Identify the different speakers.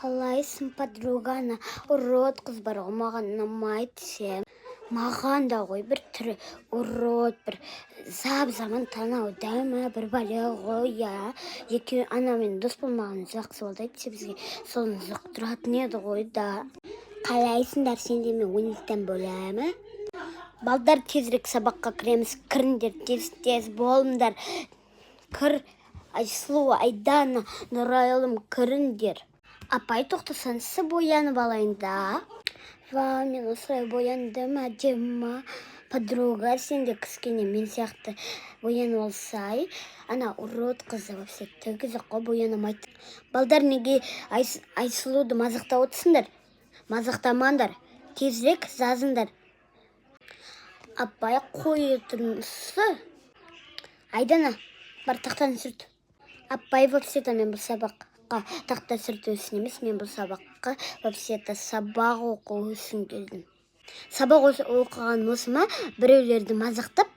Speaker 1: Қалайсың, подругана? Урод қыз бар ғой, маған ұнамайды сен. Маған да ғой бір түрі урод, бір заман танау дәмі бір бәле ғой, я. Екеуі анамен дос болмағанымыз жақсы болды, әйтсе бізге соны жұқтыратын еді ғой да. Қалайсыңдар, сенде мен 12-тен бөлемі? Балдар, тезірек сабаққа кіреміз, кіріңдер, тез болыңдар. Кір, Айсұлу, Айдана, Нұрайлым, кіріңдер. Апай, тоқтасаңызшы, боянып алайын да. Ва, мен осылай бояндым, әдемі. Подруга, сен де кішкене мен сияқты боянып алсай. Ана урод қызы вообще тігізі қой, боянамайды. Балдар, неге Айсұлуды мазақтап отырсыңдар? Мазақтамаңдар, тезірек жазыңдар. Апай, қой тұрмысы. Айдана, бар тақтаны сүрт. Апай, вообще-то мен бұл сабаққа тақта сүрту үшін емес, мен бұл сабаққа вообще-то сабақ оқу үшін келдім. Сабақ оқыған осыма біреулерді мазақтап,